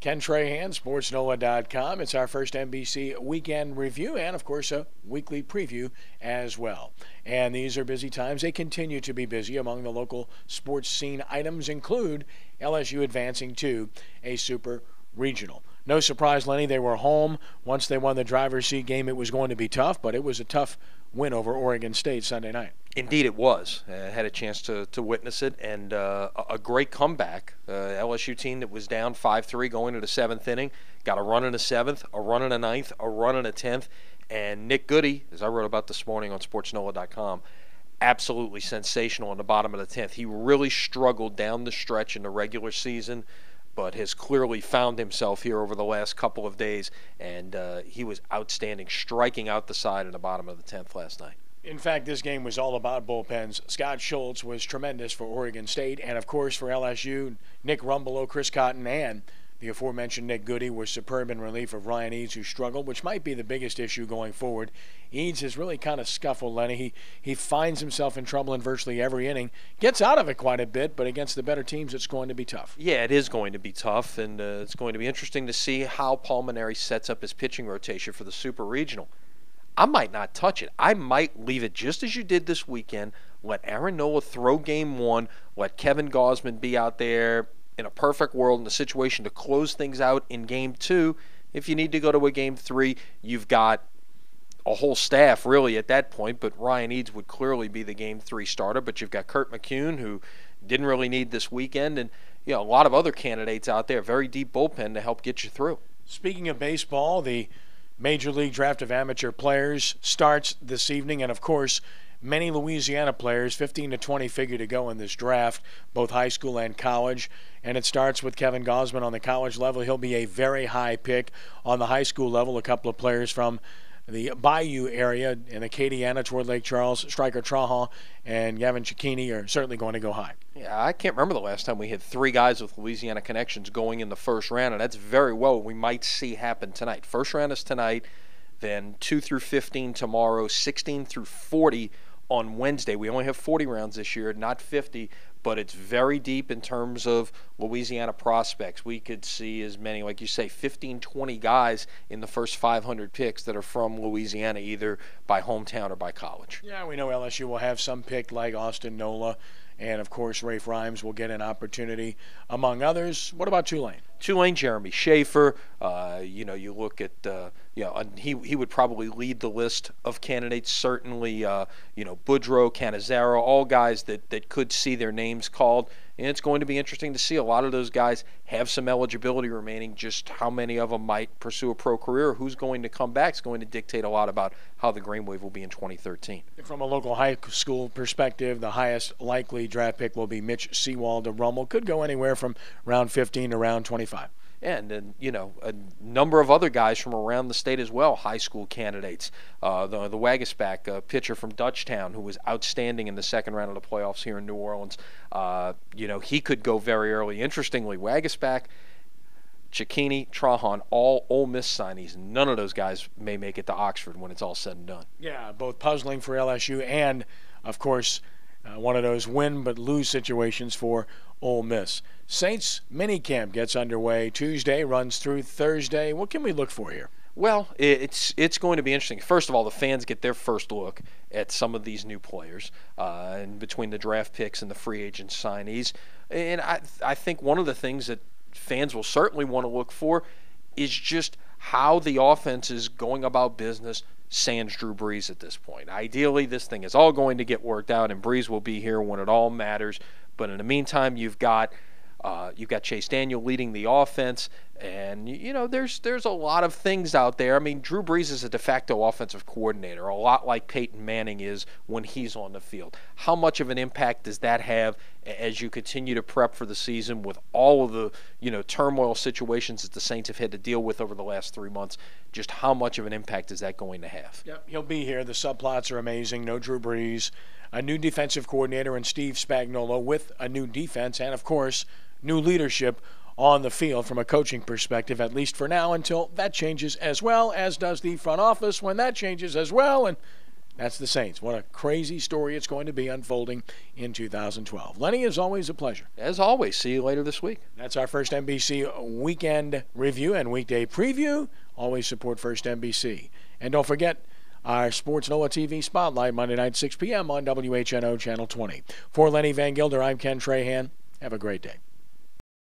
Ken Trahan, SportsNola.com. It's our first NBC weekend review and, of course, a weekly preview as well. And these are busy times. They continue to be busy. Among the local sports scene items include LSU advancing to a super regional. No surprise, Lenny, they were home. Once they won the driver's seat game, it was going to be tough, but it was a tough win over Oregon State Sunday night. Indeed, it was. Had a chance to witness it, and a great comeback. LSU team that was down 5-3 going into the seventh inning, got a run in the seventh, a run in the ninth, a run in the 10th, and Nick Goody, as I wrote about this morning on SportsNola.com, absolutely sensational in the bottom of the 10th. He really struggled down the stretch in the regular season, but has clearly found himself here over the last couple of days, and he was outstanding, striking out the side in the bottom of the 10th last night. In fact, this game was all about bullpens. Scott Schultz was tremendous for Oregon State, and of course for LSU, Nick Rumbelow, Chris Cotton, and the aforementioned Nick Goody were superb in relief of Ryan Eads, who struggled, which might be the biggest issue going forward. Eads has really kind of scuffled, Lenny. He finds himself in trouble in virtually every inning, gets out of it quite a bit, but against the better teams, it's going to be tough. Yeah, it is going to be tough, and it's going to be interesting to see how Paul Mainieri sets up his pitching rotation for the Super Regional. I might not touch it. I might leave it just as you did this weekend. Let Aaron Nola throw game one. Let Kevin Gausman be out there in a perfect world in a situation to close things out in game two. If you need to go to a game three, you've got a whole staff really at that point, but Ryan Eads would clearly be the game three starter. But you've got Kurt McCune, who didn't really need this weekend, and a lot of other candidates out there, very deep bullpen to help get you through. Speaking of baseball, the Major League Draft of Amateur Players starts this evening, and of course, many Louisiana players, 15 to 20 figure to go in this draft, both high school and college. And it starts with Kevin Gausman on the college level. He'll be a very high pick. On the high school level, a couple of players from the Bayou area in Acadiana toward Lake Charles, Striker Trahan and Gavin Cicchini are certainly going to go high. Yeah, I can't remember the last time we had three guys with Louisiana connections going in the first round, and that's very well what we might see happen tonight. First round is tonight, then 2 through 15 tomorrow, 16 through 40 on Wednesday. We only have 40 rounds this year, not 50, but it's very deep in terms of Louisiana prospects. We could see as many, like you say, 15, 20 guys in the first 500 picks that are from Louisiana, either by hometown or by college. Yeah, we know LSU will have some picked like Austin Nola, and of course Rafe Rhymes will get an opportunity among others. What about Tulane? Tulane, Jeremy Schaefer. You look at, and he would probably lead the list of candidates. Certainly, Boudreaux, Canizaro, all guys that could see their names called. And it's going to be interesting to see. A lot of those guys have some eligibility remaining. Just how many of them might pursue a pro career, who's going to come back, is going to dictate a lot about how the Green Wave will be in 2013. From a local high school perspective, the highest likely draft pick will be Mitch Seawald of Rummel. Could go anywhere from round 15 to round 25. And then, a number of other guys from around the state as well, high school candidates. The Wagasback pitcher from Dutchtown, who was outstanding in the second round of the playoffs here in New Orleans. He could go very early. Interestingly, Wagasback, Cicchini, Trahan, all Ole Miss signees. None of those guys may make it to Oxford when it's all said and done. Yeah, both puzzling for LSU and, of course, one of those win but lose situations for Ole Miss. Saints minicamp gets underway Tuesday, runs through Thursday. What can we look for here? Well, it's going to be interesting. First of all, the fans get their first look at some of these new players, and between the draft picks and the free agent signees. And I think one of the things that fans will certainly want to look for is just how the offense is going about business sans Drew Brees at this point. Ideally, this thing is all going to get worked out, and Brees will be here when it all matters. But in the meantime, you've got Chase Daniel leading the offense, and there's a lot of things out there. I mean, Drew Brees is a de facto offensive coordinator, a lot like Peyton Manning is when he's on the field. How much of an impact does that have as you continue to prep for the season with all of the turmoil situations that the Saints have had to deal with over the last 3 months? Just how much of an impact is that going to have? Yep, he'll be here. The subplots are amazing. No Drew Brees, a new defensive coordinator in Steve Spagnuolo with a new defense, and of course, new leadership on the field from a coaching perspective, at least for now, until that changes, as well as does the front office when that changes as well. And That's the Saints. What a crazy story it's going to be unfolding in 2012. Lenny, is always a pleasure. As always, see you later this week. That's our First NBC weekend review and weekday preview. Always support First NBC. And don't forget our Sports NOLA TV Spotlight, Monday night, 6 p.m. on WHNO Channel 20. For Lenny Vangilder, I'm Ken Trahan. Have a great day.